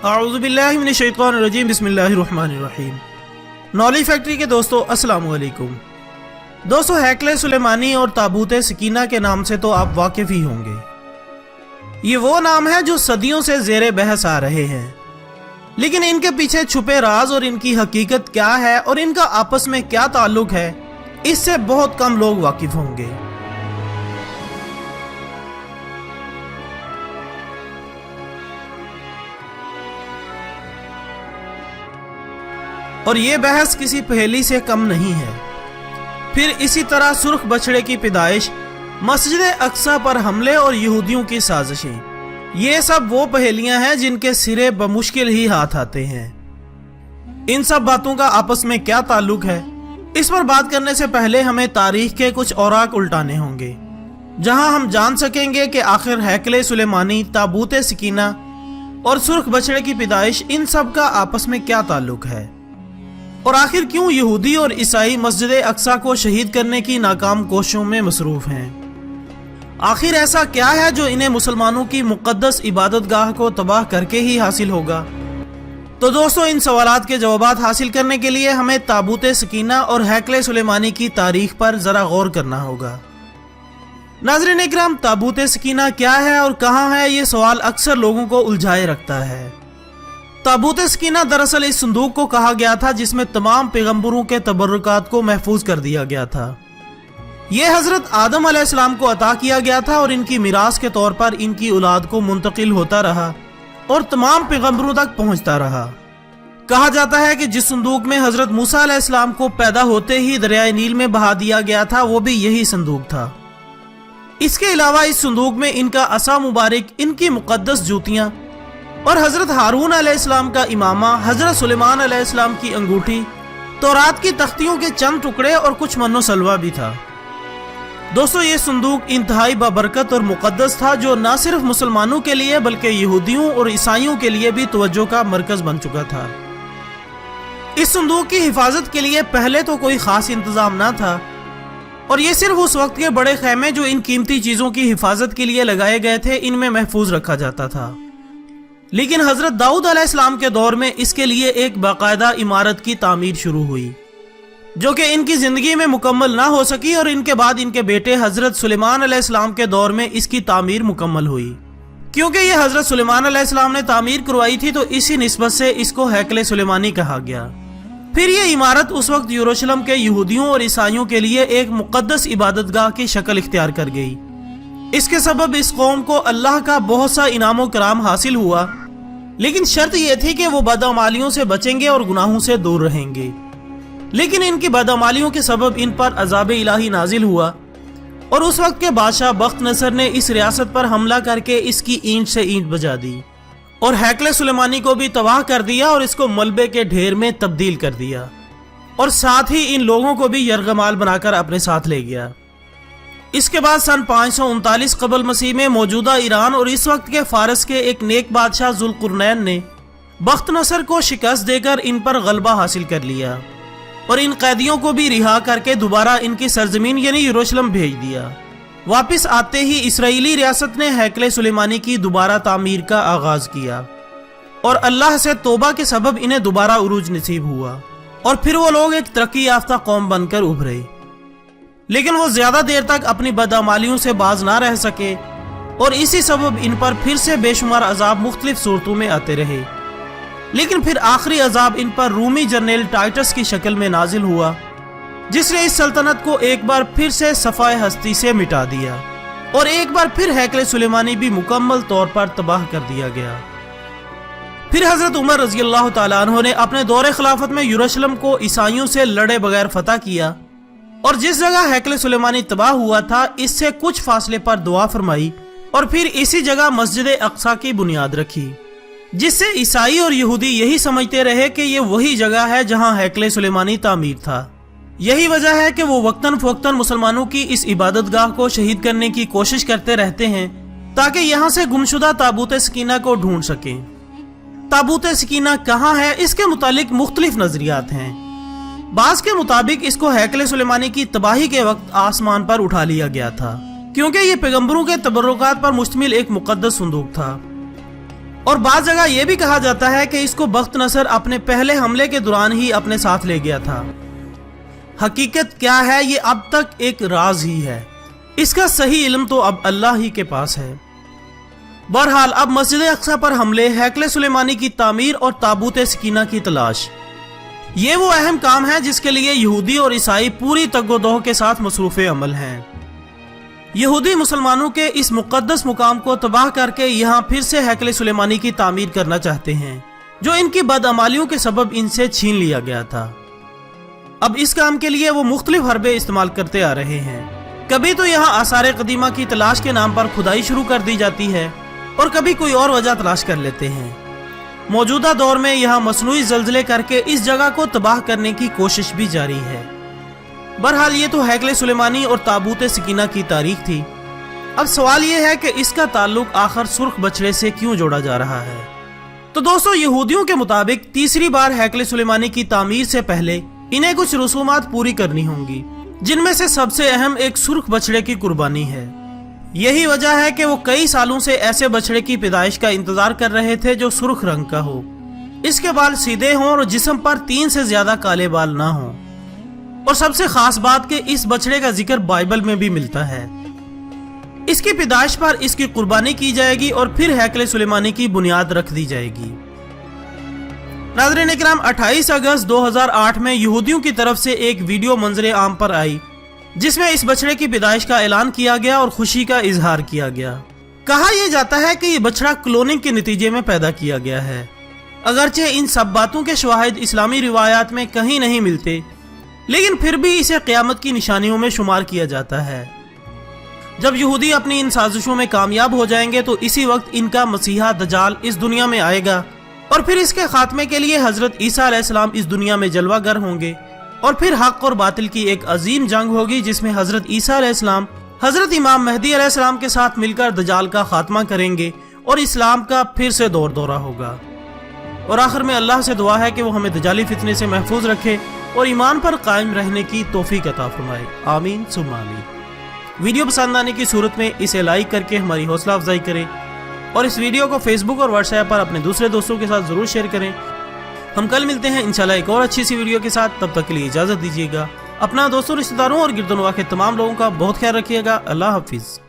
اعوذ باللہ من الشیطان الرجیم بسم اللہ الرحمن الرحیم۔ نالج فیکٹری کے دوستو السلام علیکم۔ دوستو ہیکل سلیمانی اور تابوت سکینہ کے نام سے تو آپ واقف ہی ہوں گے۔ یہ وہ نام ہے جو صدیوں سے زیر بحث آ رہے ہیں، لیکن ان کے پیچھے چھپے راز اور ان کی حقیقت کیا ہے اور ان کا آپس میں کیا تعلق ہے، اس سے بہت کم لوگ واقف ہوں گے۔ اور یہ بحث کسی پہیلی سے کم نہیں ہے۔ پھر اسی طرح سرخ بچڑے کی پیدائش، مسجد اقصی پر حملے اور یہودیوں کی سازشیں، یہ سب وہ پہیلیاں ہیں جن کے سرے بمشکل ہی ہاتھ آتے ہیں۔ ان سب باتوں کا آپس میں کیا تعلق ہے، اس پر بات کرنے سے پہلے ہمیں تاریخ کے کچھ اوراق الٹانے ہوں گے، جہاں ہم جان سکیں گے کہ آخر ہیکل سلیمانی، تابوت سکینہ اور سرخ بچڑے کی پیدائش، ان سب کا آپس میں کیا تعلق ہے، اور آخر کیوں یہودی اور عیسائی مسجد اقصی کو شہید کرنے کی ناکام کوششوں میں مصروف ہیں۔ آخر ایسا کیا ہے جو انہیں مسلمانوں کی مقدس عبادت گاہ کو تباہ کر کے ہی حاصل ہوگا؟ تو دوستو ان سوالات کے جوابات حاصل کرنے کے لیے ہمیں تابوت سکینہ اور ہیکل سلیمانی کی تاریخ پر ذرا غور کرنا ہوگا۔ ناظرین اکرام، تابوت سکینہ کیا ہے اور کہاں ہے، یہ سوال اکثر لوگوں کو الجھائے رکھتا ہے۔ تابوت سکینہ دراصل اس صندوق کو کہا گیا تھا جس میں تمام پیغمبروں کے تبرکات کو محفوظ کر دیا گیا تھا۔ یہ حضرت آدم علیہ السلام کو عطا کیا گیا تھا اور ان کی میراث کے طور پر ان کی اولاد کو منتقل ہوتا رہا اور تمام پیغمبروں تک پہنچتا رہا۔ کہا جاتا ہے کہ جس صندوق میں حضرت موسیٰ علیہ السلام کو پیدا ہوتے ہی دریائے نیل میں بہا دیا گیا تھا، وہ بھی یہی صندوق تھا۔ اس کے علاوہ اس صندوق میں ان کا عصا مبارک، ان کی مقدس جوتیاں اور حضرت ہارون علیہ السلام کا امامہ، حضرت سلیمان علیہ السلام کی انگوٹھی، تورات کی تختیوں کے چند ٹکڑے اور کچھ من و سلوہ بھی تھا۔ دوستو یہ صندوق انتہائی بابرکت اور مقدس تھا، جو نہ صرف مسلمانوں کے لیے بلکہ یہودیوں اور عیسائیوں کے لیے بھی توجہ کا مرکز بن چکا تھا۔ اس صندوق کی حفاظت کے لیے پہلے تو کوئی خاص انتظام نہ تھا، اور یہ صرف اس وقت کے بڑے خیمے جو ان قیمتی چیزوں کی حفاظت کے لیے لگائے گئے تھے، ان میں محفوظ رکھا جاتا تھا۔ لیکن حضرت داؤد علیہ السلام کے دور میں اس کے لیے ایک باقاعدہ عمارت کی تعمیر شروع ہوئی، جو کہ ان کی زندگی میں مکمل نہ ہو سکی، اور ان کے بعد ان کے بیٹے حضرت سلیمان علیہ السلام کے دور میں اس کی تعمیر مکمل ہوئی۔ کیونکہ یہ حضرت سلیمان علیہ السلام نے تعمیر کروائی تھی، تو اسی نسبت سے اس کو ہیکل سلیمانی کہا گیا۔ پھر یہ عمارت اس وقت یروشلم کے یہودیوں اور عیسائیوں کے لیے ایک مقدس عبادت گاہ کی شکل اختیار کر گئی۔ اس کے سبب اس قوم کو اللہ کا بہت سا انعام و کرام حاصل ہوا، لیکن شرط یہ تھی کہ وہ بدعمالیوں سے بچیں گے اور گناہوں سے دور رہیں گے۔ لیکن ان کی بدعمالیوں کے سبب ان پر عذاب الہی نازل ہوا، اور اس وقت کے بادشاہ بخت نصر نے اس ریاست پر حملہ کر کے اس کی اینٹ سے اینٹ بجا دی، اور ہیکل سلیمانی کو بھی تباہ کر دیا اور اس کو ملبے کے ڈھیر میں تبدیل کر دیا، اور ساتھ ہی ان لوگوں کو بھی یرغمال بنا کر اپنے ساتھ لے گیا۔ اس کے بعد سن 539 قبل مسیح میں موجودہ ایران اور اس وقت کے فارس کے ایک نیک بادشاہ ذوالقرنین نے بخت نصر کو شکست دے کر ان پر غلبہ حاصل کر لیا، اور ان قیدیوں کو بھی رہا کر کے دوبارہ ان کی سرزمین یعنی یروشلم بھیج دیا۔ واپس آتے ہی اسرائیلی ریاست نے ہیکل سلیمانی کی دوبارہ تعمیر کا آغاز کیا، اور اللہ سے توبہ کے سبب انہیں دوبارہ عروج نصیب ہوا، اور پھر وہ لوگ ایک ترقی یافتہ قوم بن کر ابھرے۔ لیکن وہ زیادہ دیر تک اپنی بدعمالیوں سے باز نہ رہ سکے، اور اسی سبب ان پر پھر سے بے شمار عذاب مختلف صورتوں میں آتے رہے۔ لیکن پھر آخری عذاب ان پر رومی جنرل ٹائٹس کی شکل میں نازل ہوا، جس نے اس سلطنت کو ایک بار پھر سے صفائے ہستی سے مٹا دیا، اور ایک بار پھر ہیکل سلیمانی بھی مکمل طور پر تباہ کر دیا گیا۔ پھر حضرت عمر رضی اللہ تعالیٰ عنہ نے اپنے دور خلافت میں یروشلم کو عیسائیوں سے لڑے بغیر فتح کیا، اور جس جگہ ہیکل سلیمانی تباہ ہوا تھا اس سے کچھ فاصلے پر دعا فرمائی، اور پھر اسی جگہ مسجد اقصی کی بنیاد رکھی، جس سے عیسائی اور یہودی یہی سمجھتے رہے کہ یہ وہی جگہ ہے جہاں ہیکل سلیمانی تعمیر تھا۔ یہی وجہ ہے کہ وہ وقتاً فوقتاً مسلمانوں کی اس عبادت گاہ کو شہید کرنے کی کوشش کرتے رہتے ہیں، تاکہ یہاں سے گمشدہ تابوت سکینہ کو ڈھونڈ سکیں۔ تابوت سکینہ کہاں ہے، اس کے متعلق مختلف نظریات ہیں۔ بعض کے مطابق اس کو ہیکل سلیمانی کی تباہی کے وقت آسمان پر اٹھا لیا گیا تھا، کیونکہ یہ پیغمبروں کے تبرکات پر مشتمل ایک مقدس صندوق تھا۔ اور بعض جگہ یہ بھی کہا جاتا ہے کہ اس کو بخت نصر اپنے پہلے حملے کے دوران ہی اپنے ساتھ لے گیا تھا۔ حقیقت کیا ہے یہ اب تک ایک راز ہی ہے، اس کا صحیح علم تو اب اللہ ہی کے پاس ہے۔ بہرحال اب مسجد اقصی پر حملے، ہیکل سلیمانی کی تعمیر اور تابوت سکینہ کی تلاش، یہ وہ اہم کام ہے جس کے لیے یہودی اور عیسائی پوری تگ و دو کے ساتھ مصروف عمل ہیں۔ یہودی مسلمانوں کے اس مقدس مقام کو تباہ کر کے یہاں پھر سے ہیکل سلیمانی کی تعمیر کرنا چاہتے ہیں جو ان کی بدعمالیوں کے سبب ان سے چھین لیا گیا تھا۔ اب اس کام کے لیے وہ مختلف حربے استعمال کرتے آ رہے ہیں۔ کبھی تو یہاں آثار قدیمہ کی تلاش کے نام پر کھدائی شروع کر دی جاتی ہے اور کبھی کوئی اور وجہ تلاش کر لیتے ہیں۔ موجودہ دور میں یہاں مصنوعی زلزلے کر کے اس جگہ کو تباہ کرنے کی کوشش بھی جاری ہے۔ بہرحال یہ تو ہیکل سلیمانی اور تابوت سکینہ کی تاریخ تھی۔ اب سوال یہ ہے کہ اس کا تعلق آخر سرخ بچڑے سے کیوں جوڑا جا رہا ہے؟ تو دوستو، یہودیوں کے مطابق تیسری بار ہیکل سلیمانی کی تعمیر سے پہلے انہیں کچھ رسومات پوری کرنی ہوں گی، جن میں سے سب سے اہم ایک سرخ بچڑے کی قربانی ہے۔ یہی وجہ ہے کہ وہ کئی سالوں سے ایسے بچڑے کی پیدائش کا انتظار کر رہے تھے جو سرخ رنگ کا ہو، اس کے بال سیدھے ہوں اور جسم پر 3 سے زیادہ کالے بال نہ ہوں۔ اور سب سے خاص بات کہ اس بچڑے کا ذکر بائبل میں بھی ملتا ہے۔ اس کی پیدائش پر اس کی قربانی کی جائے گی اور پھر ہیکل سلیمانی کی بنیاد رکھ دی جائے گی۔ ناظرین اکرام، 28 اگست 2008 میں یہودیوں کی طرف سے ایک ویڈیو منظر عام پر آئی جس میں اس بچڑے کی پیدائش کا اعلان کیا گیا اور خوشی کا اظہار کیا گیا۔ کہا یہ جاتا ہے کہ یہ بچڑا کلوننگ کے نتیجے میں پیدا کیا گیا ہے۔ اگرچہ ان سب باتوں کے شواہد اسلامی روایات میں کہیں نہیں ملتے، لیکن پھر بھی اسے قیامت کی نشانیوں میں شمار کیا جاتا ہے۔ جب یہودی اپنی ان سازشوں میں کامیاب ہو جائیں گے تو اسی وقت ان کا مسیحا دجال اس دنیا میں آئے گا اور پھر اس کے خاتمے کے لیے حضرت عیسیٰ علیہ السلام اس دنیا میں جلوہ گر ہوں گے، اور پھر حق اور باطل کی ایک عظیم جنگ ہوگی جس میں حضرت عیسیٰ علیہ السلام حضرت امام مہدی علیہ السلام کے ساتھ مل کر دجال کا خاتمہ کریں گے اور اسلام کا پھر سے دور دورہ ہوگا۔ اور آخر میں اللہ سے دعا ہے کہ وہ ہمیں دجالی فتنے سے محفوظ رکھے اور ایمان پر قائم رہنے کی توفیق عطا فرمائے، آمین ثم آمین۔ ویڈیو پسند آنے کی صورت میں اسے لائک کر کے ہماری حوصلہ افزائی کریں اور اس ویڈیو کو فیس بک اور واٹس ایپ پر اپنے دوسرے دوستوں کے ساتھ ضرور شیئر کریں۔ ہم کل ملتے ہیں انشاءاللہ ایک اور اچھی سی ویڈیو کے ساتھ، تب تک کے لیے اجازت دیجیے گا۔ اپنا دوستوں، رشتہ داروں اور گرد و نواح کے تمام لوگوں کا بہت خیال رکھیے گا۔ اللہ حافظ۔